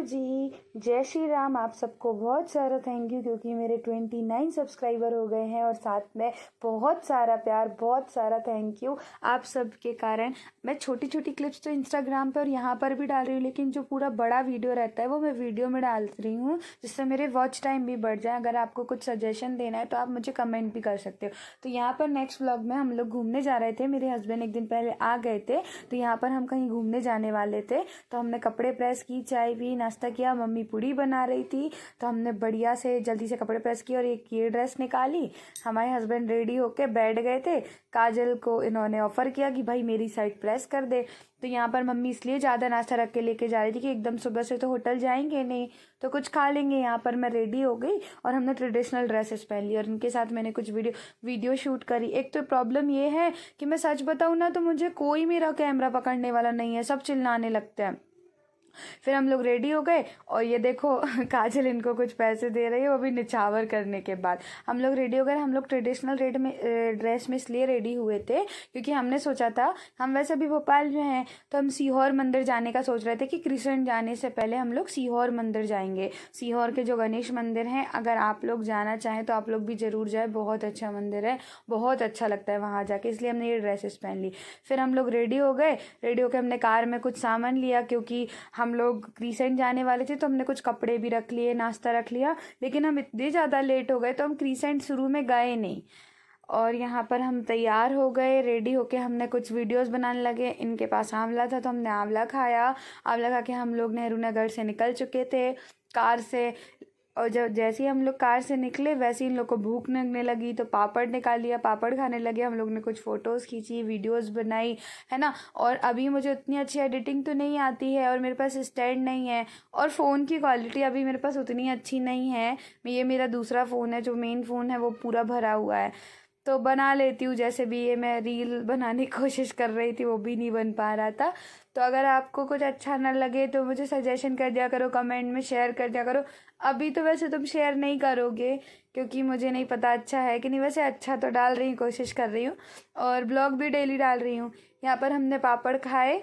Hello जी, जय श्री राम। आप सबको बहुत सारा थैंक यू क्योंकि मेरे 29 सब्सक्राइबर हो गए हैं और साथ में बहुत सारा प्यार, बहुत सारा थैंक यू आप सब के कारण। मैं छोटी छोटी क्लिप्स तो इंस्टाग्राम पर और यहाँ पर भी डाल रही हूँ, लेकिन जो पूरा बड़ा वीडियो रहता है वो मैं वीडियो में डाल रही हूँ जिससे मेरे वॉच टाइम भी बढ़ जाए। अगर आपको कुछ सजेशन देना है तो आप मुझे कमेंट भी कर सकते हो। तो यहाँ पर नेक्स्ट व्लॉग में हम लोग घूमने जा रहे थे। मेरे हस्बैंड एक दिन पहले आ गए थे, तो यहाँ पर हम कहीं घूमने जाने वाले थे। तो हमने कपड़े प्रेस की, चाय पी, नाश्ता किया। मम्मी पूड़ी बना रही थी तो हमने बढ़िया से जल्दी से कपड़े प्रेस किए और एक ये ड्रेस निकाली। हमारे हस्बैंड रेडी होके बैठ गए थे। काजल को इन्होंने ऑफर किया कि भाई मेरी साइड प्रेस कर दे। तो यहाँ पर मम्मी इसलिए ज़्यादा नाश्ता रख के लेके जा रही थी कि एकदम सुबह से तो होटल जाएंगे नहीं, तो कुछ खा लेंगे। यहाँ पर मैं रेडी हो गई और हमने ट्रेडिशनल ड्रेसेस पहन ली और इनके साथ मैंने कुछ वीडियो शूट करी। एक तो प्रॉब्लम ये है कि मैं सच बताऊँ ना तो मुझे कोई मेरा कैमरा पकड़ने वाला नहीं है, सब चिल्लाने लगते हैं। फिर हम लोग रेडी हो गए और ये देखो काजल इनको कुछ पैसे दे रही है, वो भी निछावर करने के बाद। हम लोग रेडी हो गए। हम लोग ट्रेडिशनल ड्रेस में इसलिए रेडी हुए थे क्योंकि हमने सोचा था, हम वैसे भी भोपाल में हैं तो हम सीहोर मंदिर जाने का सोच रहे थे कि क्रिसेंट जाने से पहले हम लोग सीहोर मंदिर जाएंगे। सीहोर के जो गणेश मंदिर हैं, अगर आप लोग जाना चाहें तो आप लोग भी ज़रूर जाए, बहुत अच्छा मंदिर है, बहुत अच्छा लगता है वहाँ जाके, इसलिए हमने ये ड्रेसेस पहन ली। फिर हम लोग रेडी हो गए। रेडी होकर हमने कार में कुछ सामान लिया क्योंकि हम लोग क्रिसेंट जाने वाले थे, तो हमने कुछ कपड़े भी रख लिए, नाश्ता रख लिया। लेकिन हम इतने ज़्यादा लेट हो गए तो हम क्रिसेंट शुरू में गए नहीं। और यहाँ पर हम तैयार हो गए, रेडी होके हमने कुछ वीडियोस बनाने लगे। इनके पास आंवला था तो हमने आंवला खाया। आंवला खा के हम लोग नेहरू नगर से निकल चुके थे कार से। और जब जैसे ही हम लोग कार से निकले वैसे ही इन लोग को भूख लगने लगी तो पापड़ निकाल लिया, पापड़ खाने लगे। हम लोग ने कुछ फ़ोटोज़ खींची, वीडियोस बनाई, है ना। और अभी मुझे उतनी अच्छी एडिटिंग तो नहीं आती है और मेरे पास स्टैंड नहीं है और फ़ोन की क्वालिटी अभी मेरे पास उतनी अच्छी नहीं है। ये मेरा दूसरा फ़ोन है, जो मेन फ़ोन है वो पूरा भरा हुआ है, तो बना लेती हूँ जैसे भी। ये मैं रील बनाने की कोशिश कर रही थी, वो भी नहीं बन पा रहा था। तो अगर आपको कुछ अच्छा ना लगे तो मुझे सजेशन कर दिया करो, कमेंट में शेयर कर दिया करो। अभी तो वैसे तुम शेयर नहीं करोगे क्योंकि मुझे नहीं पता अच्छा है कि नहीं, वैसे अच्छा तो डाल रही हूँ, कोशिश कर रही हूँ और ब्लॉग भी डेली डाल रही हूँ। यहाँ पर हमने पापड़ खाए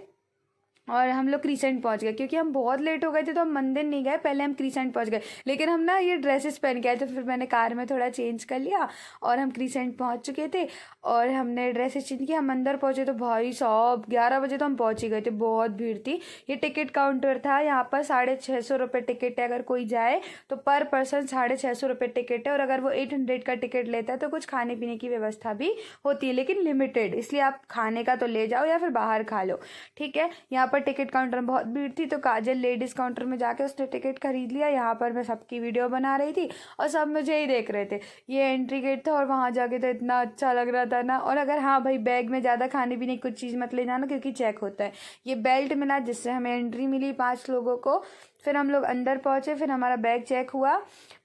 और हम लोग क्रिसेंट पहुंच गए क्योंकि हम बहुत लेट हो गए थे, तो हम मंदिर नहीं गए, पहले हम क्रिसेंट पहुंच गए। लेकिन हम ना ये ड्रेसेस पहन के आए, तो फिर मैंने कार में थोड़ा चेंज कर लिया और हम क्रिसेंट पहुंच चुके थे और हमने ड्रेसेस चेंज किया। हम अंदर पहुंचे तो भाई साहब 11 बजे तो हम पहुंच ही गए थे, बहुत भीड़ थी। ये टिकट काउंटर था, यहाँ पर 650 रुपये टिकट है। अगर कोई जाए तो पर पर्सन 650 रुपये टिकट है और अगर वो 800 का टिकट लेता है तो कुछ खाने पीने की व्यवस्था भी होती है, लेकिन लिमिटेड, इसलिए आप खाने का तो ले जाओ या फिर बाहर खा लो, ठीक है। यहाँ पर टिकट काउंटर में बहुत भीड़ थी तो काजल लेडीज काउंटर में जाके उसने टिकट खरीद लिया। यहाँ पर मैं सबकी वीडियो बना रही थी और सब मुझे ही देख रहे थे। ये एंट्री गेट था और वहाँ जाके तो इतना अच्छा लग रहा था ना। और अगर हाँ भाई बैग में ज़्यादा खाने पीने की कुछ चीज़ मत ले जाना क्योंकि चेक होता है। ये बेल्ट मिला जिससे हमें एंट्री मिली 5 लोगों को। फिर हम लोग अंदर पहुँचे, फिर हमारा बैग चेक हुआ।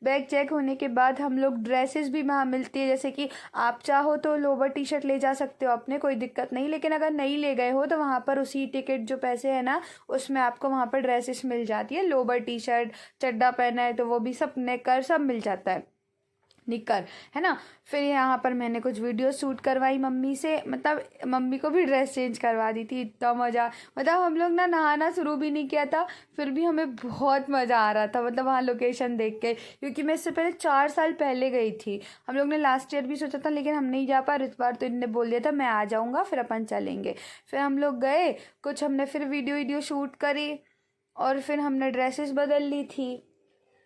बैग चेक होने के बाद हम लोग ड्रेसेस भी वहाँ मिलती है, जैसे कि आप चाहो तो लोवर टी शर्ट ले जा सकते हो अपने, कोई दिक्कत नहीं। लेकिन अगर नहीं ले गए हो तो वहाँ पर उसी टिकट जो पैसे है ना उसमें आपको वहाँ पर ड्रेसेस मिल जाती है। लोवर टी शर्ट, चड्डा पहना है तो वो भी, सब नेकर सब मिल जाता है, निकर, है ना। फिर यहाँ पर मैंने कुछ वीडियो शूट करवाई मम्मी से, मतलब मम्मी को भी ड्रेस चेंज करवा दी थी। इतना मज़ा, मतलब हम लोग ना नहाना शुरू भी नहीं किया था फिर भी हमें बहुत मज़ा आ रहा था, मतलब वहाँ लोकेशन देख के। क्योंकि मैं इससे पहले 4 साल पहले गई थी। हम लोग ने लास्ट ईयर भी सोचा था लेकिन हम नहीं जा पाए। इस बार तो इनने बोल दिया था मैं आ जाऊँगा, फिर अपन चलेंगे। फिर हम लोग गए, कुछ हमने फिर वीडियो शूट करी और फिर हमने ड्रेसेस बदल ली थी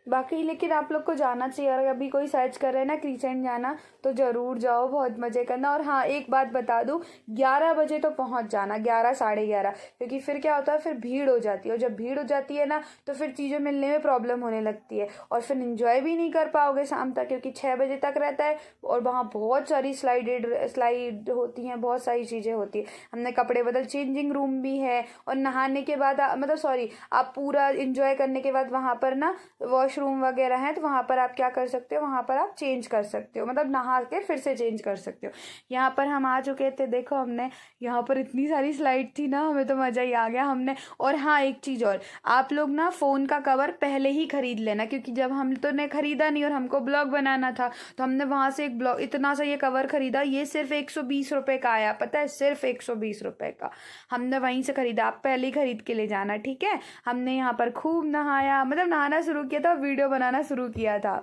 बाकी। लेकिन आप लोग को जाना चाहिए, अगर अभी कोई सर्च कर रहे हैं ना क्रिसेंट जाना तो ज़रूर जाओ, बहुत मज़े करना। और हाँ एक बात बता दूँ, 11 बजे तो पहुँच जाना, 11 साढ़े 11, क्योंकि फिर क्या होता है, फिर भीड़ हो जाती है और जब भीड़ हो जाती है ना तो फिर चीज़ें मिलने में प्रॉब्लम होने लगती है और फिर इंजॉय भी नहीं कर पाओगे शाम तक, क्योंकि 6 बजे तक रहता है और वहाँ बहुत सारी स्लाइड होती हैं, बहुत सारी चीज़ें होती है। हमने कपड़े बदल, चेंजिंग रूम भी है और नहाने के बाद मतलब सॉरी, आप पूरा इंजॉय करने के बाद वहाँ पर ना वॉश वॉशरूम वगैरह हैं तो वहाँ पर आप क्या कर सकते हो, वहाँ पर आप चेंज कर सकते हो, मतलब नहा के फिर से चेंज कर सकते हो। यहाँ पर हम आ चुके थे, देखो हमने यहाँ पर इतनी सारी स्लाइड थी ना, हमें तो मज़ा ही आ गया हमने। और हाँ एक चीज़ और, आप लोग ना फ़ोन का कवर पहले ही खरीद लेना, क्योंकि जब हम तो ने खरीदा नहीं और हमको ब्लॉग बनाना था तो हमने वहाँ से एक ब्लॉग इतना सा ये कवर खरीदा, ये सिर्फ 120 रुपये का आया, पता है, सिर्फ 120 रुपये का हमने वहीं से खरीदा। आप पहले ही खरीद के ले जाना, ठीक है। हमने यहाँ पर खूब नहाया, मतलब नहाना शुरू किया था, वीडियो बनाना शुरू किया था।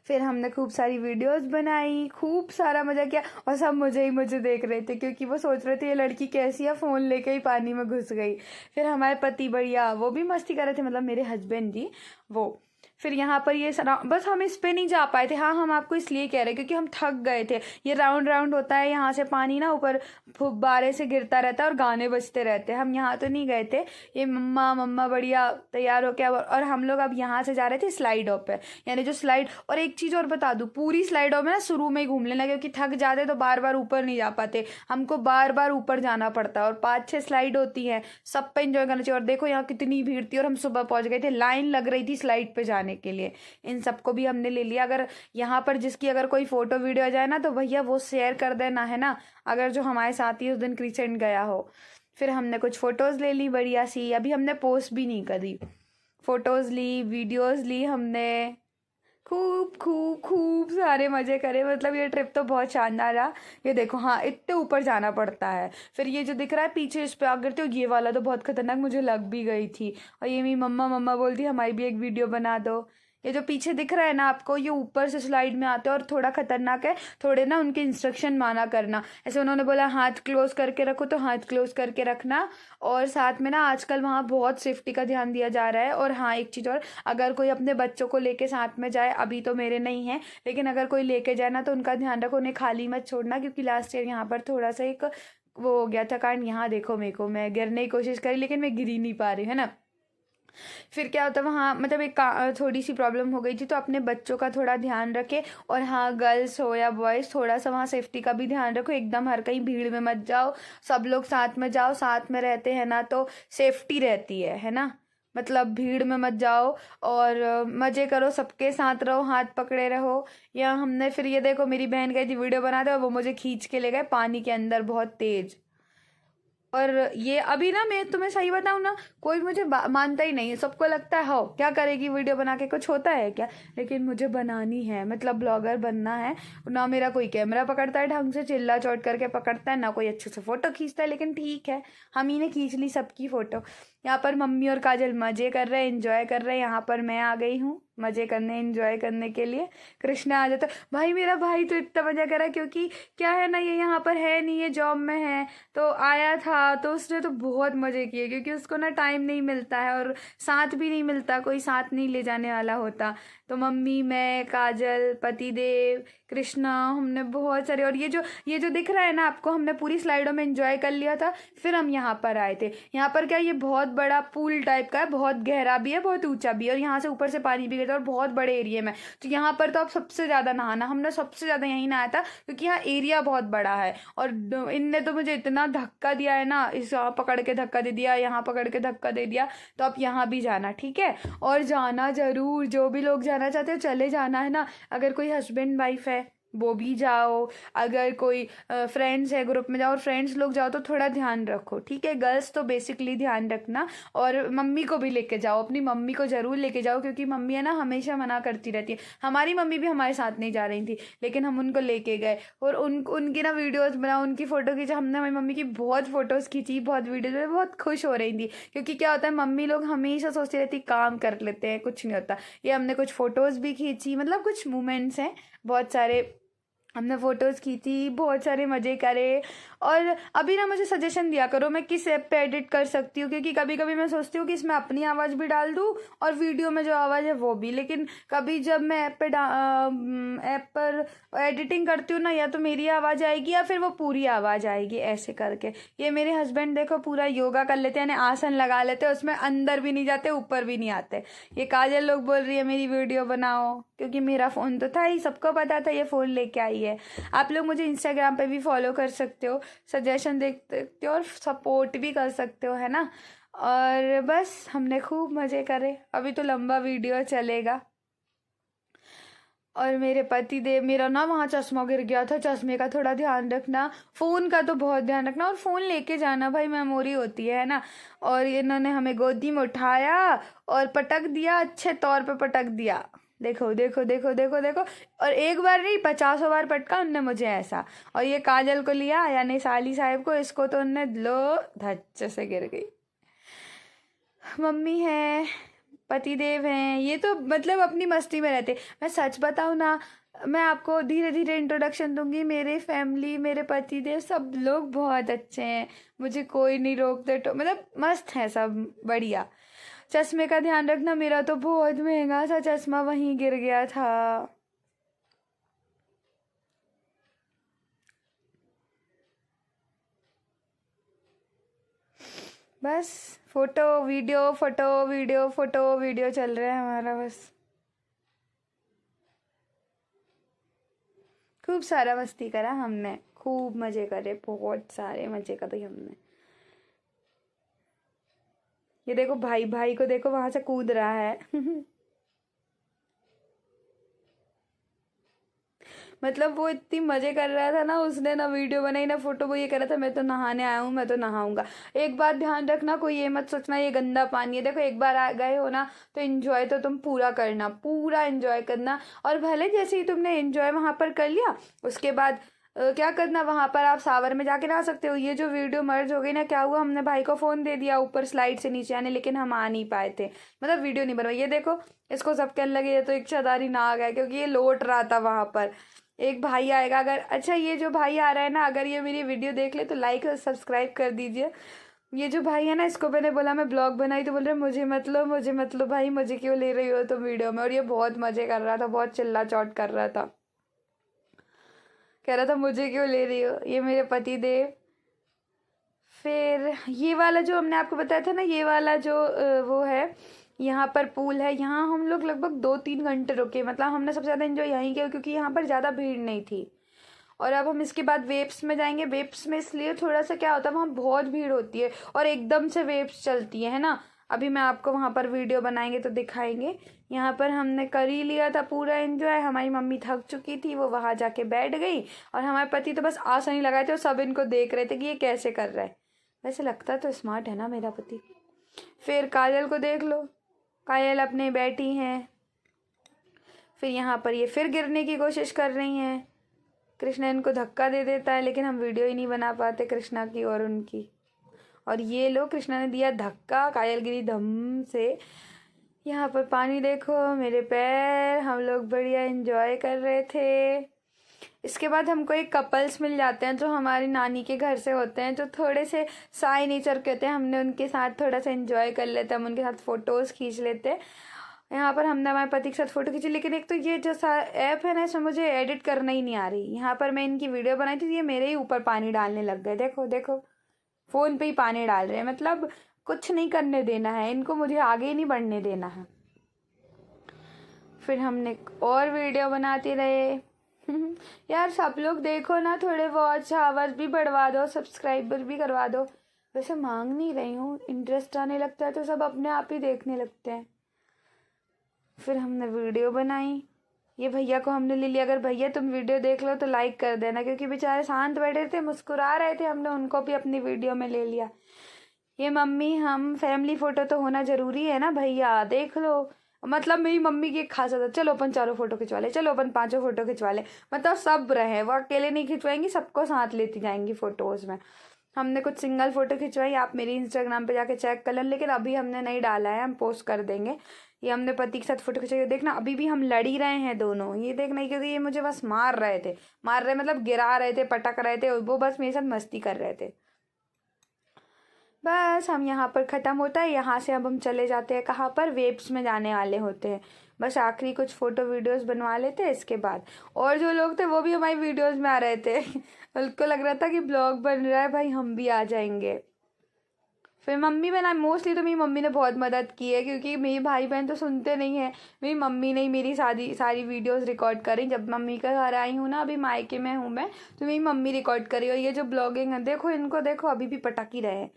फिर हमने खूब सारी वीडियोस बनाई, खूब सारा मज़ा किया, और सब मुझे देख रहे थे क्योंकि वो सोच रहे थे ये लड़की कैसी है, फ़ोन लेके ही पानी में घुस गई। फिर हमारे पति बढ़िया वो भी मस्ती कर रहे थे, मतलब मेरे हस्बैंड जी वो। फिर यहाँ पर ये बस हम इस पे नहीं जा पाए थे। हाँ हम आपको इसलिए कह रहे हैं क्योंकि हम थक गए थे। ये राउंड राउंड होता है, यहाँ से पानी ना ऊपर फुब्बारे से गिरता रहता है और गाने बजते रहते हैं। हम यहाँ तो नहीं गए थे। ये मम्मा बढ़िया तैयार हो गया, और हम लोग अब यहाँ से जा रहे थे स्लाइडों पे, यानी जो स्लाइड। और एक चीज़ और बता दूँ, पूरी स्लाइडों में ना शुरू में ही घूम लेना, क्योंकि थक जाते तो बार बार ऊपर नहीं जा पाते, हमको बार बार ऊपर जाना पड़ता है। और 5-6 स्लाइड होती हैं, सब पे इंजॉय करना चाहिए। और देखो यहाँ कितनी भीड़ थी, और हम सुबह पहुँच गए थे, लाइन लग रही थी स्लाइड पे जाने के लिए। इन सबको भी हमने ले लिया। अगर यहाँ पर जिसकी अगर कोई फोटो वीडियो आ जाए ना तो भैया वो शेयर कर देना, है ना, अगर जो हमारे साथ ही उस दिन क्रिसेंट गया हो। फिर हमने कुछ फ़ोटोज़ ले ली बढ़िया सी, अभी हमने पोस्ट भी नहीं करी, फ़ोटोज़ ली, वीडियोज़ ली हमने, खूब खूब खूब सारे मज़े करे। मतलब ये ट्रिप तो बहुत शानदार रहा। ये देखो, हाँ इतने ऊपर जाना पड़ता है। फिर ये जो दिख रहा है पीछे, इस पर आकर तो ये वाला तो बहुत खतरनाक, मुझे लग भी गई थी। और ये मेरी मम्मा बोलती हमारी भी एक वीडियो बना दो। ये जो पीछे दिख रहा है ना आपको, ये ऊपर से स्लाइड में आते हैं और थोड़ा खतरनाक है। थोड़े ना उनके इंस्ट्रक्शन माना करना। ऐसे उन्होंने बोला हाथ क्लोज करके रखो तो हाथ क्लोज करके रखना। और साथ में ना आजकल वहाँ बहुत सेफ्टी का ध्यान दिया जा रहा है। और हाँ एक चीज़ और, अगर कोई अपने बच्चों को लेके साथ में जाए, अभी तो मेरे नहीं है, लेकिन अगर कोई लेके जाए ना तो उनका ध्यान रखो, उन्हें खाली मत छोड़ना। क्योंकि लास्ट ईयर यहाँ पर थोड़ा सा एक वो हो गया था कांड। यहाँ देखो मेरे को, मैं गिरने की कोशिश करी लेकिन मैं गिर ही नहीं पा रही, है ना। फिर क्या होता है वहाँ, मतलब एक थोड़ी सी प्रॉब्लम हो गई थी, तो अपने बच्चों का थोड़ा ध्यान रखे। और हाँ गर्ल्स हो या बॉयज़, थोड़ा सा वहाँ सेफ्टी का भी ध्यान रखो। एकदम हर कहीं भीड़ में मत जाओ, सब लोग साथ में जाओ, साथ में रहते हैं ना तो सेफ्टी रहती है ना। मतलब भीड़ में मत जाओ और मज़े करो, सबके साथ रहो, हाथ पकड़े रहो। या हमने फिर ये देखो, मेरी बहन गई थी वीडियो बनाते और वो मुझे खींच के ले गए पानी के अंदर बहुत तेज़। और ये अभी ना, मैं तुम्हें सही बताऊँ ना, कोई मुझे मानता ही नहीं है। सबको लगता है हो क्या करेगी वीडियो बना के, कुछ होता है क्या। लेकिन मुझे बनानी है, मतलब ब्लॉगर बनना है ना। मेरा कोई कैमरा पकड़ता है ढंग से, चिल्ला चौट करके पकड़ता है ना, कोई अच्छे से फ़ोटो खींचता है। लेकिन ठीक है, हम ही ने खींच ली सबकी फ़ोटो। यहाँ पर मम्मी और काजल मज़े कर रहे हैं, एंजॉय कर रहे हैं। यहाँ पर मैं आ गई हूँ मज़े करने, एंजॉय करने के लिए। कृष्णा आ जाता भाई, मेरा भाई तो इतना मज़ा करा, क्योंकि क्या है ना, ये यहाँ पर है नहीं, ये जॉब में है, तो आया था तो उसने तो बहुत मज़े किए। क्योंकि उसको ना टाइम नहीं मिलता है और साथ भी नहीं मिलता, कोई साथ नहीं ले जाने वाला होता। तो मम्मी, मैं, काजल, पतिदेव, कृष्णा, हमने बहुत सारे। और ये जो दिख रहा है ना आपको, हमने पूरी स्लाइडों में एंजॉय कर लिया था। फिर हम यहाँ पर आए थे। यहाँ पर क्या, ये बहुत बड़ा पूल टाइप का है, बहुत गहरा भी है, बहुत ऊंचा भी है, और यहाँ से ऊपर से पानी भी गिरता है और बहुत बड़े एरिया में। तो यहाँ पर तो आप सबसे ज़्यादा नहाना, हमने सबसे ज़्यादा यहीं नहाया था, क्योंकि यहाँ एरिया बहुत बड़ा है। और इनने तो मुझे इतना धक्का दिया है ना, इस यहाँ पकड़ के धक्का दे दिया, यहाँ पकड़ के धक्का दे दिया। तो आप यहाँ भी जाना, ठीक है। और जाना ज़रूर, जो भी लोग जाना चाहते हो चले जाना, है ना। अगर कोई हस्बैंड वाइफ है वो भी जाओ, अगर कोई फ्रेंड्स है ग्रुप में जाओ, और फ्रेंड्स लोग जाओ तो थोड़ा ध्यान रखो, ठीक है। गर्ल्स तो बेसिकली ध्यान रखना। और मम्मी को भी लेके जाओ, अपनी मम्मी को ज़रूर लेके जाओ, क्योंकि मम्मी है ना हमेशा मना करती रहती है। हमारी मम्मी भी हमारे साथ नहीं जा रही थी, लेकिन हम उनको लेके गए और उनकी ना वीडियोज़ बनाओ, उनकी फ़ोटो खींचा। हमने हमारी मम्मी की बहुत फ़ोटोज़ खींची, बहुत वीडियोज़, बहुत खुश हो रही थी। क्योंकि क्या होता है, मम्मी लोग हमेशा सोचती रहती काम कर लेते हैं, कुछ नहीं होता। ये हमने कुछ फ़ोटोज़ भी खींची, मतलब कुछ मोमेंट्स हैं बहुत सारे, हमने फ़ोटोज़ खींची, बहुत सारे मज़े करे। और अभी ना मुझे सजेशन दिया करो मैं किस ऐप पे एडिट कर सकती हूँ, क्योंकि कभी कभी मैं सोचती हूँ कि इसमें अपनी आवाज़ भी डाल दूँ और वीडियो में जो आवाज़ है वो भी। लेकिन कभी जब मैं ऐप पर एडिटिंग करती हूँ ना, या तो मेरी आवाज़ आएगी या फिर वो पूरी आवाज़ आएगी, ऐसे करके। ये मेरे हस्बैंड देखो पूरा योगा कर लेते हैं, यानी आसन लगा लेते हैं, उसमें अंदर भी नहीं जाते, ऊपर भी नहीं आते। ये काजल लोग बोल रही है मेरी वीडियो बनाओ, क्योंकि मेरा फ़ोन तो था ही, सबको पता था ये फ़ोन लेके आई है। आप लोग मुझे इंस्टाग्राम पे भी फॉलो कर सकते हो, सजेशन देख सकते हो और सपोर्ट भी कर सकते हो, है ना। और बस हमने खूब मज़े करे। अभी तो लंबा वीडियो चलेगा। और मेरे पति देव, मेरा ना वहाँ चश्मा गिर गया था, चश्मे का थोड़ा ध्यान रखना, फ़ोन का तो बहुत ध्यान रखना, और फ़ोन लेके जाना भाई, मेमोरी होती है ना। और इन्होंने हमें गोदी में उठाया और पटक दिया, अच्छे तौर पे पटक दिया। देखो देखो देखो देखो देखो, और एक बार नहीं 50 बार पटका उनने मुझे ऐसा। और ये काजल को लिया, यानी साली साहब को, इसको तो उनने लो धच्च से गिर गई। मम्मी है, पतिदेव हैं, ये तो मतलब अपनी मस्ती में रहते। मैं सच बताऊँ ना, मैं आपको धीरे धीरे इंट्रोडक्शन दूंगी। मेरे फैमिली, मेरे पतिदेव, सब लोग बहुत अच्छे हैं, मुझे कोई नहीं रोकते, तो मतलब मस्त है सब, बढ़िया। चश्मे का ध्यान रखना, मेरा तो बहुत महंगा सा चश्मा वहीं गिर गया था। बस photo video, photo video, photo video चल रहा है हमारा बस। खूब सारा मस्ती करा हमने, खूब मजे करे, बहुत सारे मजे करे हमने। ये देखो भाई, भाई को देखो वहां से कूद रहा है। मतलब वो इतनी मजे कर रहा था ना, उसने ना वीडियो बनाई ना फोटो, वो ये कह रहा था मैं तो नहाने आया हूँ, मैं तो नहाऊंगा। एक बात ध्यान रखना, कोई ये मत सोचना ये गंदा पानी है। देखो एक बार आ गए हो ना, तो एंजॉय तो तुम पूरा करना, पूरा एंजॉय करना। और भले जैसे ही तुमने एंजॉय वहां पर कर लिया, उसके बाद क्या करना, वहां पर आप सावर में जाके नहा सकते हो। ये जो वीडियो मर्ज हो गई ना, क्या हुआ, हमने भाई को फोन दे दिया ऊपर स्लाइड से नीचे आने, लेकिन हम आ नहीं पाए थे, मतलब वीडियो नहीं बनवाई। ये देखो, इसको सब कहने लगे ये तो इच्छाधारी ना आ गया, क्योंकि ये लौट रहा था वहां पर। एक भाई आएगा, अगर अच्छा ये जो भाई आ रहा है ना, अगर ये मेरी वीडियो देख ले तो लाइक और सब्सक्राइब कर दीजिए। ये जो भाई है ना, इसको मैंने बोला मैं ब्लॉग बनाई, तो बोल रहे मुझे मत लो, मुझे मत लो भाई, मुझे क्यों ले रही हो तुम वीडियो में। और ये बहुत मजे कर रहा था, बहुत चिल्ला चौट कर रहा था, कह रहा था मुझे क्यों ले रही हो, ये मेरे पति देव। फिर ये वाला जो हमने आपको बताया था ना, ये वाला जो वो है, यहाँ पर पूल है, यहाँ हम लोग लगभग 2-3 घंटे रुके। मतलब हमने सबसे ज़्यादा एंजॉय यहीं किया, क्योंकि यहाँ पर ज़्यादा भीड़ नहीं थी। और अब हम इसके बाद वेव्स में जाएंगे। वेव्स में इसलिए थोड़ा सा क्या होता है, वहाँ बहुत भीड़ होती है और एकदम से वेव्स चलती है ना। अभी मैं आपको वहाँ पर वीडियो बनाएंगे तो दिखाएंगे। यहाँ पर हमने कर ही लिया था पूरा एंजॉय। हमारी मम्मी थक चुकी थी, वो वहाँ जाके बैठ गई, और हमारे पति तो बस आसन ही लगाए थे और सब इनको देख रहे थे कि ये कैसे कर रहा है। वैसे लगता तो स्मार्ट है ना मेरा पति। फिर काजल को देख लो, काजल अपने बैठी हैं। फिर यहाँ पर ये फिर गिरने की कोशिश कर रही हैं। कृष्णा इनको धक्का दे देता है, लेकिन हम वीडियो ही नहीं बना पाते कृष्णा की और उनकी। और ये लो, कृष्णा ने दिया धक्का, काजल गिरी धम से। यहाँ पर पानी देखो, मेरे पैर, हम लोग बढ़िया एंजॉय कर रहे थे। इसके बाद हमको एक कपल्स मिल जाते हैं जो हमारी नानी के घर से होते हैं, जो थोड़े से साई नेचर के होते हैं। हमने उनके साथ थोड़ा सा एंजॉय कर लेते हैं, हम उनके साथ फ़ोटोज़ खींच लेते हैं। यहाँ पर हमने हमारे पति के साथ फ़ोटो खींची, लेकिन एक तो ये जो ऐप है ना, इसमें मुझे एडिट करना ही नहीं आ रही। यहाँ पर मैं इनकी वीडियो बनाई थी, ये मेरे ही ऊपर पानी डालने लग गए। देखो देखो, फ़ोन पे ही पानी डाल रहे हैं, मतलब कुछ नहीं करने देना है इनको, मुझे आगे ही नहीं बढ़ने देना है। फिर हमने और वीडियो बनाते रहे। यार सब लोग देखो ना, थोड़े वॉच आवर्स भी बढ़वा दो, सब्सक्राइबर भी करवा दो। वैसे मांग नहीं रही हूँ, इंटरेस्ट आने लगता है तो सब अपने आप ही देखने लगते हैं। फिर हमने वीडियो बनाई, ये भैया को हमने ले लिया। अगर भैया तुम वीडियो देख लो तो लाइक कर देना, क्योंकि बेचारे शांत बैठे थे, मुस्कुरा रहे थे, हमने उनको भी अपनी वीडियो में ले लिया। ये मम्मी, हम फैमिली फ़ोटो तो होना ज़रूरी है ना भैया, देख लो। मतलब मेरी मम्मी की एक खास आदत, चलो अपन 4 फ़ोटो खिंचवा ले, चलो अपन 5 फ़ोटो खिंचवा ले। मतलब सब रहे, वो अकेले नहीं खिंचवाएंगी, सबको साथ लेती जाएंगी फ़ोटोज़ में। हमने कुछ सिंगल फ़ोटो खिंचवाई, आप मेरी इंस्टाग्राम पे जाके चेक कर लें, लेकिन अभी हमने नहीं डाला है, हम पोस्ट कर देंगे। ये हमने पति के साथ फ़ोटो खिंचाई, देखना अभी भी हम लड़ ही रहे हैं दोनों, ये देखना, क्योंकि ये मुझे बस मार रहे थे, मार रहे मतलब गिरा रहे थे, पटक रहे थे, वो बस मेरे साथ मस्ती कर रहे थे। बस हम यहाँ पर ख़त्म होता है, यहाँ से अब हम चले जाते हैं कहाँ पर, वेब्स में जाने वाले होते हैं। बस आखिरी कुछ फ़ोटो वीडियोस बनवा लेते हैं, इसके बाद और जो लोग थे वो भी हमारी वीडियोस में आ रहे थे। उनको लग रहा था कि ब्लॉग बन रहा है भाई, हम भी आ जाएंगे। फिर मम्मी बना, मोस्टली तो मेरी मम्मी ने बहुत मदद की है, क्योंकि मेरी भाई बहन तो सुनते नहीं है। मेरी मम्मी ने ही मेरी सारी वीडियोस रिकॉर्ड करी। जब मम्मी के घर आई हूँ ना, अभी मायके में हूँ मैं, तो मेरी मम्मी रिकॉर्ड करी। और ये जो ब्लॉगिंग है, देखो इनको देखो, अभी भी पटक ही रहे हैं।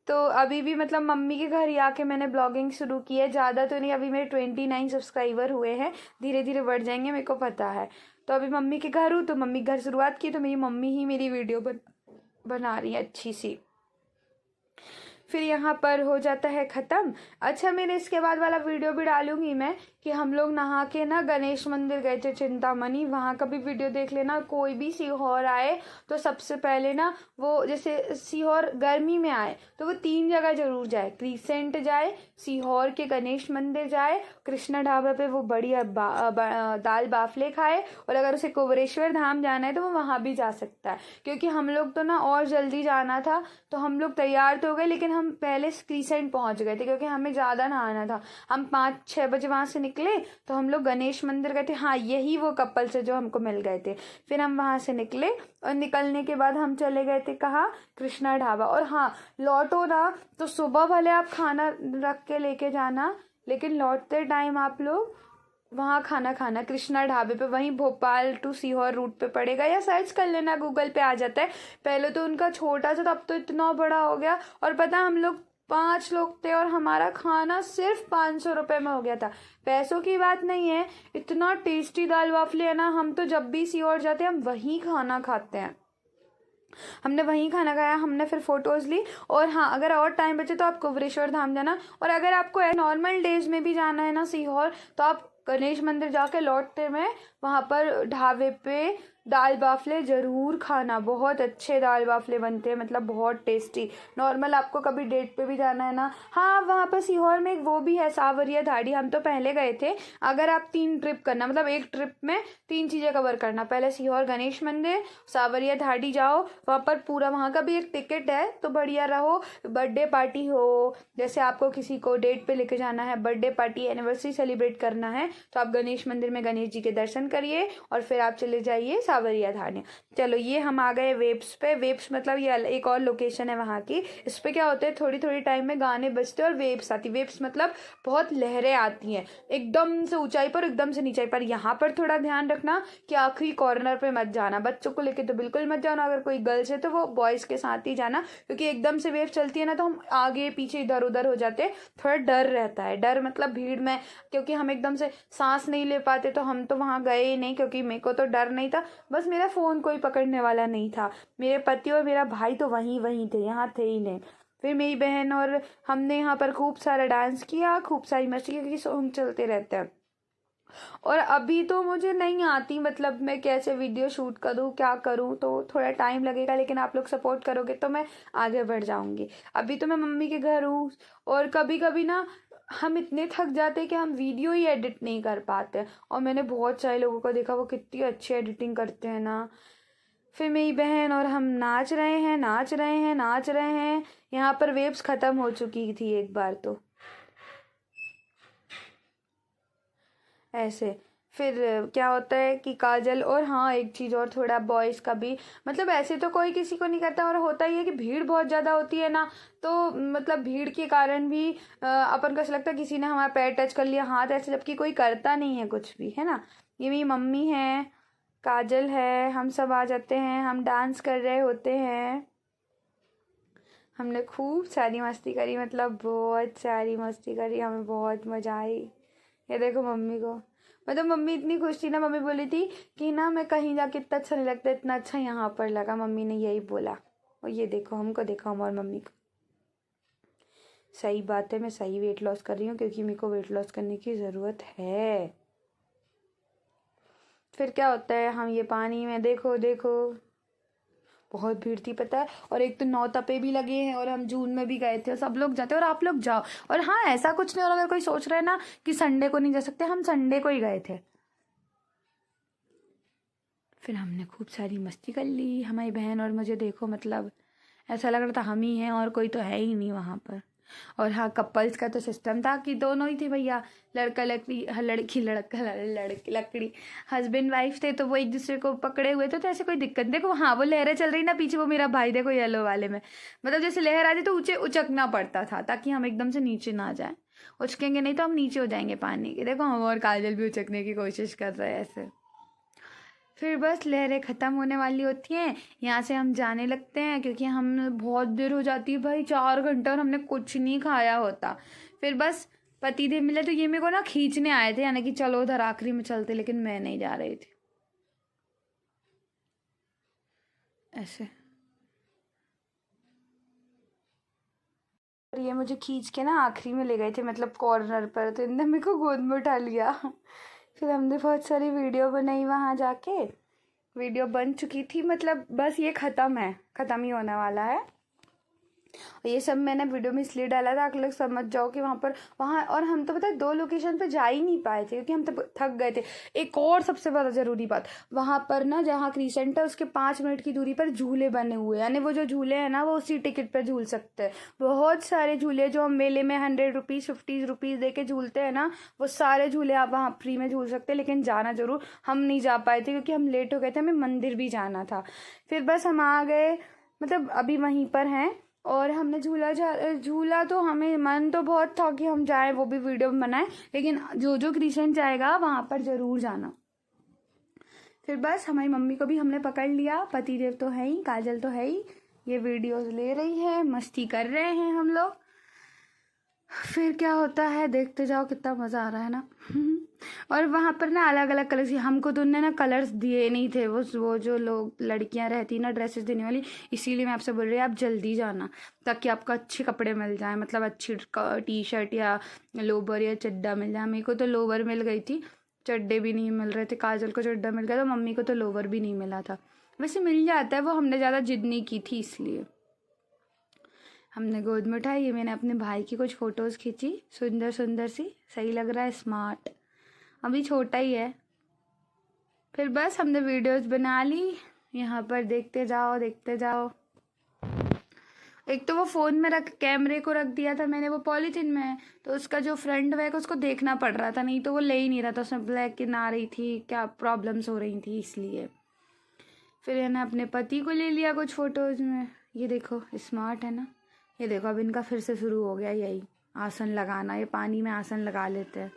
तो अभी भी मतलब मम्मी के घर ही आके मैंने ब्लॉगिंग शुरू की है। ज़्यादा तो नहीं, अभी मेरे 29 सब्सक्राइबर हुए हैं, धीरे धीरे बढ़ जाएंगे, मेरे को पता है। तो अभी मम्मी के घर हूँ, तो मम्मी के घर शुरुआत की, तो मेरी मम्मी ही मेरी वीडियो बना रही है अच्छी सी। फिर यहाँ पर हो जाता है ख़त्म। अच्छा, मेरे इसके बाद वाला वीडियो भी डालूंगी मैं कि हम लोग नहा के ना गणेश मंदिर गए थे चिंतामणि, वहाँ का भी वीडियो देख लेना। कोई भी सीहोर आए तो सबसे पहले ना, वो जैसे सीहोर गर्मी में आए तो वो 3 जगह जरूर जाए, क्रीसेंट जाए, सीहोर के गणेश मंदिर जाए, कृष्णा ढाबा पे वो बढ़िया दाल बाफले खाए, और अगर उसे कुबेरेश्वर धाम जाना है तो वो वहाँ भी जा सकता है। क्योंकि हम लोग तो ना और जल्दी जाना था, तो हम लोग तैयार तो हो गए, लेकिन हम पहले क्रीसेंट पहुंच गए थे क्योंकि हमें ज़्यादा नहाना था। हम 5-6 बजे वहाँ से निकले, तो हम लोग गणेश मंदिर गए थे। हाँ, यही वो कपल से जो हमको मिल गए थे। फिर हम वहाँ से निकले, और निकलने के बाद हम चले गए थे कहाँ, कृष्णा ढाबा। और हाँ, लौटो ना तो सुबह भले आप खाना रख के लेके जाना, लेकिन लौटते टाइम आप लोग वहाँ खाना खाना कृष्णा ढाबे पे, वहीं भोपाल टू सीहोर रूट पे पड़ेगा, या सर्च कर लेना, गूगल पे आ जाता है। पहले तो उनका छोटा सा था, अब तो इतना बड़ा हो गया। और पता है, हम लोग 5 लोग थे और हमारा खाना सिर्फ 500 रुपये में हो गया था। पैसों की बात नहीं है, इतना टेस्टी दाल बाफले है ना। हम तो जब भी सीहोर जाते हैं हम वहीं खाना खाते हैं। हमने वहीं खाना खाया, हमने फिर फोटोज़ ली। और हाँ, अगर और टाइम बचे तो आप कुबेरेश्वर धाम जाना। और अगर आपको नॉर्मल डेज में भी जाना है ना सीहोर, तो आप गणेश मंदिर जाके लौटते में वहाँ पर ढाबे पे दाल बाफले ज़रूर खाना। बहुत अच्छे दाल बाफले बनते हैं, मतलब बहुत टेस्टी। नॉर्मल आपको कभी डेट पे भी जाना है ना, हाँ, वहाँ पर सीहोर में एक वो भी है, सावरिया धाड़ी। हम तो पहले गए थे। अगर आप 3 ट्रिप करना, मतलब एक ट्रिप में 3 चीज़ें कवर करना, पहले सीहोर गणेश मंदिर, सावरिया धाड़ी जाओ, वहाँ पर पूरा, वहाँ का भी एक टिकट है, तो बढ़िया रहो। बर्थडे पार्टी हो, जैसे आपको किसी को डेट पे लेके जाना है, बर्थडे पार्टी, एनिवर्सरी सेलिब्रेट करना है, तो आप गणेश मंदिर में गणेश जी के दर्शन करिए और फिर आप चले जाइए सावरिया धानी। चलो, ये हम आ गए वेब्स पे। वेब्स मतलब ये एक और लोकेशन है वहाँ की। इस पे क्या होता है, थोड़ी थोड़ी टाइम में गाने बजते हैं और वेव्स आती। वेव्स मतलब बहुत लहरें आती हैं, एकदम से ऊंचाई पर, एकदम से नीचाई पर। यहाँ पर थोड़ा ध्यान रखना कि आखिरी कॉर्नर पे मत जाना, बच्चों को लेके तो बिल्कुल मत जाना। अगर कोई गर्ल्स है तो वो बॉयज़ के साथ ही जाना, क्योंकि एकदम से वेव चलती है ना, तो हम आगे पीछे इधर उधर हो जाते हैं। थोड़ा डर रहता है, डर मतलब भीड़ में, क्योंकि हम एकदम से सांस नहीं ले पाते। तो हम तो वहाँ गए ही नहीं, क्योंकि मेरे को तो डर नहीं था, बस मेरा फ़ोन कोई पकड़ने वाला नहीं था। मेरे पति और मेरा भाई तो वहीं थे, यहाँ थे ही नहीं। फिर मेरी बहन और हमने यहाँ पर खूब सारा डांस किया, खूब सारी मस्ती की, क्योंकि सॉन्ग चलते रहते हैं। और अभी तो मुझे नहीं आती, मतलब मैं कैसे वीडियो शूट करूँ, क्या करूँ, तो थोड़ा टाइम लगेगा। लेकिन आप लोग सपोर्ट करोगे तो मैं आगे बढ़ जाऊँगी। अभी तो मैं मम्मी के घर हूँ, और कभी कभी ना हम इतने थक जाते हैं कि हम वीडियो ही एडिट नहीं कर पाते। और मैंने बहुत सारे लोगों को देखा, वो कितनी अच्छी एडिटिंग करते हैं ना। फिर मेरी बहन और हम नाच रहे हैं, नाच रहे हैं, नाच रहे हैं। यहाँ पर वेव्स ख़त्म हो चुकी थी एक बार तो, ऐसे। फिर क्या होता है कि काजल, और हाँ, एक चीज़ और, थोड़ा बॉयज़ का भी, मतलब ऐसे तो कोई किसी को नहीं करता, और होता ही है कि भीड़ बहुत ज़्यादा होती है ना, तो मतलब भीड़ के कारण भी अपन को ऐसा लगता है किसी ने हमारा पैर टच कर लिया, हाथ ऐसे, जबकि कोई करता नहीं है कुछ भी, है ना। ये मेरी मम्मी है, काजल है, हम सब आ जाते हैं, हम डांस कर रहे होते हैं। हमने खूब सारी मस्ती करी, मतलब बहुत सारी मस्ती करी, हमें बहुत मज़ा आई। ये देखो मम्मी को, मतलब मम्मी इतनी खुश थी ना, मम्मी बोली थी कि ना मैं कहीं जाके इतना अच्छा नहीं लगता, इतना अच्छा यहाँ पर लगा, मम्मी ने यही बोला। और ये देखो, हमको देखो, हम और मम्मी को। सही बात है, मैं सही वेट लॉस कर रही हूँ, क्योंकि मेरे को वेट लॉस करने की ज़रूरत है। फिर क्या होता है, हम ये पानी में, देखो देखो, बहुत भीड़ थी पता है। और एक तो नौतपे भी लगे हैं, और हम जून में भी गए थे, सब लोग जाते हैं और आप लोग जाओ। और हाँ, ऐसा कुछ नहीं। और अगर कोई सोच रहा है ना कि संडे को नहीं जा सकते, हम संडे को ही गए थे। फिर हमने खूब सारी मस्ती कर ली, हमारी बहन और मुझे देखो, मतलब ऐसा लग रहा था हम ही हैं और कोई तो है ही नहीं वहाँ पर। और हाँ, कपल्स का तो सिस्टम था कि दोनों ही थे भैया, लड़का लकड़ी, लड़की लड़का, लड़की लकड़ी, हस्बैंड वाइफ थे, तो वो एक दूसरे को पकड़े हुए थे, तो ऐसे कोई दिक्कत। देखो हाँ, वो लहरें चल रही ना पीछे, वो मेरा भाई देखो येलो वाले में, मतलब जैसे लहर आती तो ऊँचे उचकना पड़ता था, ताकि हम एकदम से नीचे ना जाए। उचकेंगे नहीं तो हम नीचे हो जाएंगे पानी के। देखो, हम और काजल भी उचकने की कोशिश कर रहे हैं ऐसे। फिर बस लहरें ख़त्म होने वाली होती हैं, यहाँ से हम जाने लगते हैं क्योंकि हम बहुत देर हो जाती है भाई, 4 घंटे और हमने कुछ नहीं खाया होता। फिर बस पति देव मिले तो ये मेरे को ना खींचने आए थे, यानी कि चलो उधर आखिरी में चलते, लेकिन मैं नहीं जा रही थी ऐसे। और ये मुझे खींच के ना आखिरी में ले गए थे, मतलब कॉर्नर पर, तो इनने मेरे को गोद में उठा लिया। फिर हमने बहुत सारी वीडियो बनाई वहाँ जाके। वीडियो बन चुकी थी, मतलब बस ये ख़त्म है, ख़त्म ही होने वाला है। और ये सब मैंने वीडियो में इसलिए डाला था कि लोग समझ जाओ कि वहाँ और हम तो पता है 2 लोकेशन पे जा ही नहीं पाए थे क्योंकि हम तो थक गए थे। एक और सबसे ज़्यादा ज़रूरी बात, वहाँ पर ना जहाँ क्रिसेंट है उसके 5 मिनट की दूरी पर झूले बने हुए हैं, यानी वो जो झूले हैं ना वो उसी टिकट पर झूल सकते हैं। बहुत सारे झूले जो हम मेले में 100 रुपीज़ 50 रुपीज़ दे के झूलते हैं ना, वो सारे झूले आप वहाँ फ्री में झूल सकते हैं, लेकिन जाना ज़रूर। हम नहीं जा पाए थे क्योंकि हम लेट हो गए थे, हमें मंदिर भी जाना था। फिर बस हम आ गए, मतलब अभी वहीं पर हैं। और हमने झूला तो हमें मन तो बहुत था कि हम जाएं, वो भी वीडियो में बनाएं, लेकिन जो जो क्रिसेंट जाएगा वहाँ पर ज़रूर जाना। फिर बस हमारी मम्मी को भी हमने पकड़ लिया, पतिदेव तो है ही, काजल तो है ही, ये वीडियोस ले रही है, मस्ती कर रहे हैं हम लोग। फिर क्या होता है देखते जाओ, कितना मज़ा आ रहा है ना। और वहाँ पर ना अलग अलग कलर्स, हमको तो उनने ना कलर्स दिए नहीं थे, वो जो लोग लड़कियाँ रहती ना ड्रेसेस देने वाली, इसीलिए मैं आपसे बोल रही हूँ आप जल्दी जाना ताकि आपको अच्छे कपड़े मिल जाए, मतलब अच्छी टी शर्ट या लोवर या चड्डा मिल जाए। मेरे को तो लोवर मिल गई थी, चड्डे भी नहीं मिल रहे थे। काजल को चड्डा मिल गया था, मम्मी को तो लोवर भी नहीं मिला था। वैसे मिल जाता है, वो हमने ज़्यादा जिद नहीं की थी इसलिए। हमने गोद में उठाई, ये मैंने अपने भाई की कुछ फ़ोटोज़ खींची, सुंदर सुंदर सी, सही लग रहा है, स्मार्ट, अभी छोटा ही है। फिर बस हमने वीडियोस बना ली, यहाँ पर देखते जाओ देखते जाओ। एक तो वो फ़ोन में कैमरे को रख दिया था मैंने, वो पॉलीथीन में है, तो उसका जो फ्रंट बैक उसको देखना पड़ रहा था, नहीं तो वो ले ही नहीं रहा था, उसमें ब्लैक किन आ रही थी, क्या प्रॉब्लम्स हो रही थी इसलिए। फिर मैंने अपने पति को ले लिया कुछ फ़ोटोज़ में, ये देखो स्मार्ट है ना। ये देखो अब इनका फिर से शुरू हो गया यही आसन लगाना, ये पानी में आसन लगा लेते हैं।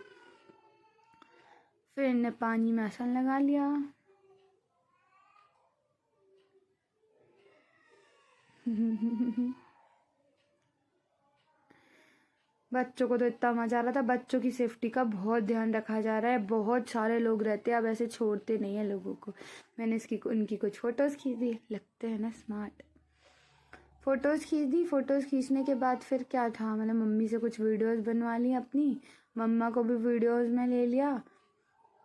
फिर इनने पानी में आसन लगा लिया। बच्चों को तो इतना मजा आ रहा था, बच्चों की सेफ्टी का बहुत ध्यान रखा जा रहा है, बहुत सारे लोग रहते हैं, अब ऐसे छोड़ते नहीं है लोगों को। मैंने उनकी कुछ फ़ोटोज़ खींच दी, लगते हैं ना स्मार्ट। फ़ोटोज़ खींच दी, फ़ोटोज़ खींचने के बाद फिर क्या था, मैंने मम्मी से कुछ वीडियोस बनवा ली अपनी, मम्मा को भी वीडियोस में ले लिया।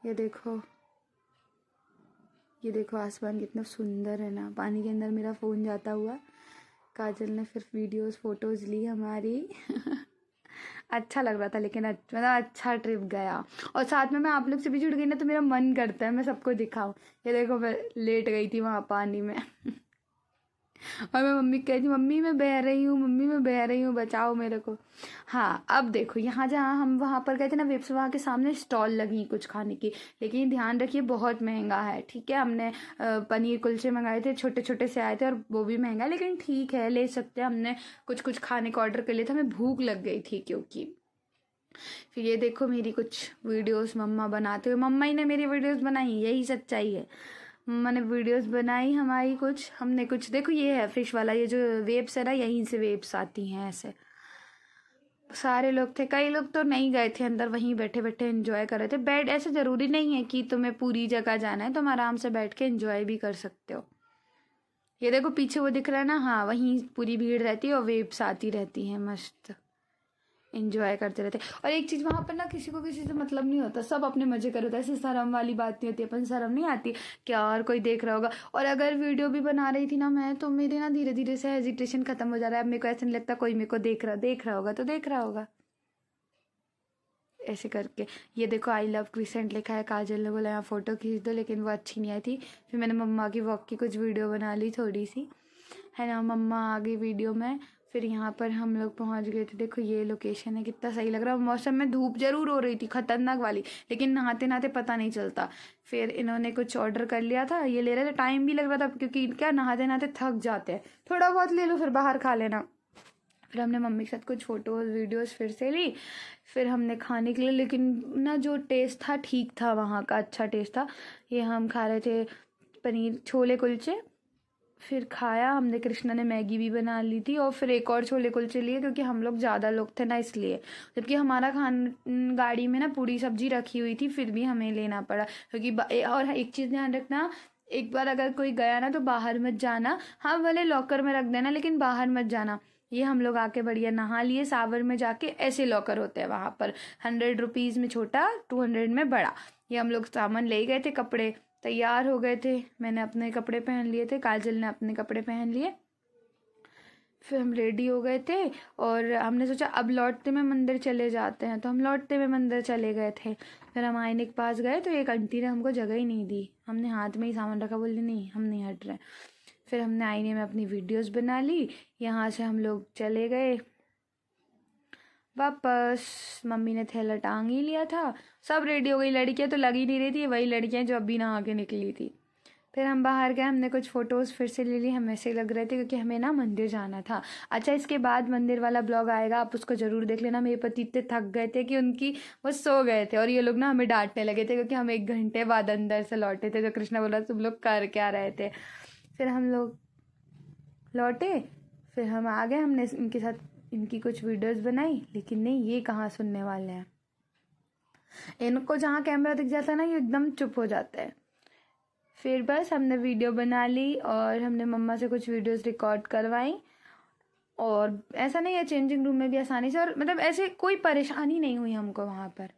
ये देखो, ये देखो आसमान कितना सुंदर है ना, पानी के अंदर मेरा फ़ोन जाता हुआ। काजल ने फिर वीडियोस फ़ोटोज़ ली हमारी। अच्छा लग रहा था, लेकिन मतलब अच्छा ट्रिप गया। और साथ में मैं आप लोग से भी जुड़ गई ना, तो मेरा मन करता है मैं सबको दिखाऊं। ये देखो मैं लेट गई थी वहाँ पानी में। और मैं मम्मी कहती, मम्मी मैं बह रही हूँ, मम्मी मैं बह रही हूँ, बचाओ मेरे को। हाँ अब देखो, यहाँ जहाँ हम वहाँ पर गए थे ना वेब्स, वहाँ के सामने स्टॉल लगी कुछ खाने की, लेकिन ध्यान रखिए बहुत महंगा है, ठीक है। हमने पनीर कुलचे मंगाए थे, छोटे छोटे से आए थे, और वो भी महंगा, लेकिन ठीक है ले सकते हैं। हमने कुछ कुछ खाने का ऑर्डर कर लिया था, हमें भूख लग गई थी क्योंकि। फिर ये देखो मेरी कुछ वीडियोस मम्मा बनाते हुए, मम्मा ही ने मेरी वीडियोस बनाई, यही सच्चाई है। मम्मा ने वीडियोस बनाई हमारी कुछ, हमने कुछ, देखो ये है फिश वाला, ये जो वेब्स है ना, यहीं से वेब्स आती हैं ऐसे। सारे लोग थे, कई लोग तो नहीं गए थे अंदर, वहीं बैठे बैठे एंजॉय कर रहे थे। बैठ ऐसे ज़रूरी नहीं है कि तुम्हें पूरी जगह जाना है, तुम आराम से बैठ के एंजॉय भी कर सकते हो। ये देखो पीछे वो दिख रहा है ना, हाँ वहीं पूरी भीड़ रहती है और वेब्स आती रहती हैं, मस्त इंजॉय करते रहते। और एक चीज़ वहाँ पर ना, किसी को किसी से मतलब नहीं होता, सब अपने मज़े कर होता है, ऐसे शर्म वाली बात नहीं होती, अपन शर्म नहीं आती क्या और कोई देख रहा होगा। और अगर वीडियो भी बना रही थी ना मैं, तो मेरे ना धीरे धीरे से हेजिटेशन खत्म हो जा रहा है, अब मेरे को ऐसा नहीं लगता कोई मेरे को देख रहा होगा, तो देख रहा होगा ऐसे करके। ये देखो आई लव क्रिसेंट लिखा है, काजल ने बोला यहाँ फ़ोटो खींच दो, लेकिन वो अच्छी नहीं आई थी। फिर मैंने मम्मा की वॉक की कुछ वीडियो बना ली थोड़ी सी, है ना, मम्मा आ गई वीडियो में। फिर यहाँ पर हम लोग पहुँच गए थे, देखो ये लोकेशन है, कितना सही लग रहा है। मौसम में धूप जरूर हो रही थी खतरनाक वाली, लेकिन नहाते नहाते पता नहीं चलता। फिर इन्होंने कुछ ऑर्डर कर लिया था, ये ले रहे थे, टाइम भी लग रहा था क्योंकि क्या नहाते नहाते थक जाते हैं, थोड़ा बहुत ले लो फिर बाहर खा लेना। फिर हमने मम्मी के साथ कुछ फ़ोटोज़ वीडियोज़ फिर से ली। फिर हमने खाने के लिए, लेकिन ना जो टेस्ट था ठीक था वहाँ का, अच्छा टेस्ट था। ये हम खा रहे थे पनीर छोले कुलचे, फिर खाया हमने। कृष्णा ने मैगी भी बना ली थी और फिर एक और छोले कुलचे लिए क्योंकि हम लोग ज़्यादा लोग थे ना, इसलिए। जबकि हमारा गाड़ी में ना पूरी सब्जी रखी हुई थी, फिर भी हमें लेना पड़ा क्योंकि और एक चीज़ ध्यान रखना, एक बार अगर कोई गया ना तो बाहर मत जाना। हाँ, भले लॉकर में रख देना लेकिन बाहर मत जाना। ये हम लोग आके बढ़िया नहा लिए सावर में जाके। ऐसे लॉकर होते हैं वहाँ पर, 100 रुपीज़ में छोटा, 200 में बड़ा। ये हम लोग सामान ले गए थे, कपड़े तैयार हो गए थे। मैंने अपने कपड़े पहन लिए थे, काजल ने अपने कपड़े पहन लिए। फिर हम रेडी हो गए थे और हमने सोचा अब लौटते में मंदिर चले जाते हैं, तो हम लौटते में मंदिर चले गए थे। फिर हम आईने के पास गए तो एक आंटी ने हमको जगह ही नहीं दी। हमने हाथ में ही सामान रखा, बोली नहीं हम नहीं हट रहे। फिर हमने आईने में अपनी वीडियोस बना ली। यहाँ से हम लोग चले गए वापस। मम्मी ने थैला टांग ही लिया था, सब रेडी हो गई। लड़कियां तो लग ही नहीं रही थी, वही लड़कियां जो अभी नहा के निकली थी। फिर हम बाहर गए, हमने कुछ फ़ोटोज़ फिर से ले ली। हम ऐसे लग रहे थे क्योंकि हमें ना मंदिर जाना था। अच्छा, इसके बाद मंदिर वाला ब्लॉग आएगा, आप उसको ज़रूर देख लेना। मेरे पति इतने थक गए थे कि वो सो गए थे और ये लोग ना हमें डांटने लगे थे क्योंकि हम 1 घंटे बाद अंदर से लौटे थे। तो कृष्णा बोला तुम लोग कर क्या रहे थे। फिर हम लोग लौटे, फिर हम आ गए। हमने इनके साथ इनकी कुछ वीडियोस बनाई, लेकिन नहीं, ये कहाँ सुनने वाले हैं। इनको जहाँ कैमरा दिख जाता है ना, ये एकदम चुप हो जाता है। फिर बस हमने वीडियो बना ली और हमने मम्मा से कुछ वीडियोस रिकॉर्ड करवाई। और ऐसा नहीं है, चेंजिंग रूम में भी आसानी से, और मतलब ऐसे कोई परेशानी नहीं हुई हमको वहाँ पर।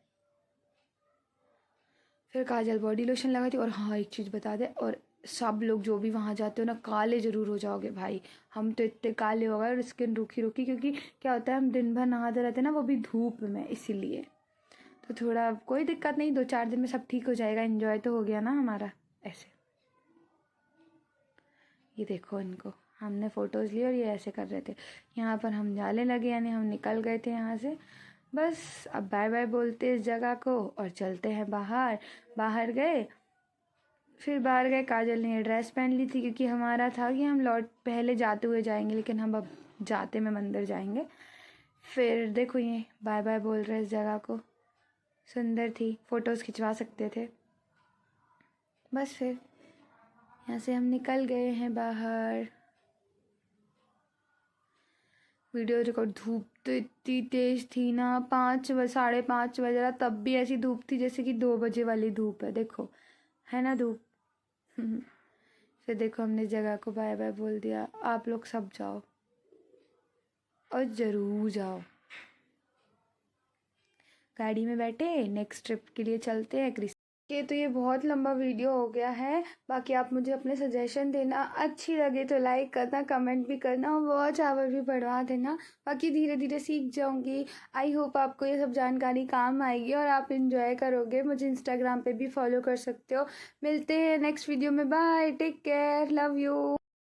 फिर काजल बॉडी लोशन लगाई थी। और हाँ, एक चीज़ बता दे, और सब लोग जो भी वहाँ जाते हो ना, काले ज़रूर हो जाओगे भाई। हम तो इतने काले हो गए और स्किन रूखी रूखी, क्योंकि क्या होता है हम दिन भर नहाते रहते हैं ना, वो भी धूप में, इसीलिए। तो थोड़ा कोई दिक्कत नहीं, 2-4 दिन में सब ठीक हो जाएगा। एंजॉय तो हो गया ना हमारा। ऐसे ये देखो, इनको हमने फ़ोटोज़ लिए और ये ऐसे कर रहे थे। यहाँ पर हम जाने लगे, यानी हम निकल गए थे यहाँ से। बस अब बाय बाय बोलते इस जगह को और चलते हैं बाहर। बाहर गए, फिर बाहर गए, काजल ने ये ड्रेस पहन ली थी क्योंकि हमारा था कि हम पहले जाते हुए जाएंगे, लेकिन हम अब जाते में मंदिर जाएंगे। फिर देखो ये बाय बाय बोल रहे इस जगह को। सुंदर थी, फ़ोटोज़ खिंचवा सकते थे। बस फिर यहाँ से हम निकल गए हैं बाहर। Video record. धूप तो इतनी तेज थी ना, 5-5:30 बज रहा, तब भी ऐसी धूप थी जैसे कि 2 बजे वाली धूप है। देखो है ना धूप। फिर देखो हमने इस जगह को बाय बाय बोल दिया। आप लोग सब जाओ और ज़रूर जाओ। गाड़ी में बैठे नेक्स्ट ट्रिप के लिए चलते हैं। तो ये बहुत लंबा वीडियो हो गया है। बाकी आप मुझे अपने सजेशन देना, अच्छी लगे तो लाइक करना, कमेंट भी करना और वॉच आवर भी बढ़वा देना। बाकी धीरे धीरे सीख जाऊंगी। आई होप आपको ये सब जानकारी काम आएगी और आप इंजॉय करोगे। मुझे इंस्टाग्राम पे भी फॉलो कर सकते हो। मिलते हैं नेक्स्ट वीडियो में। Bye, take care, love you.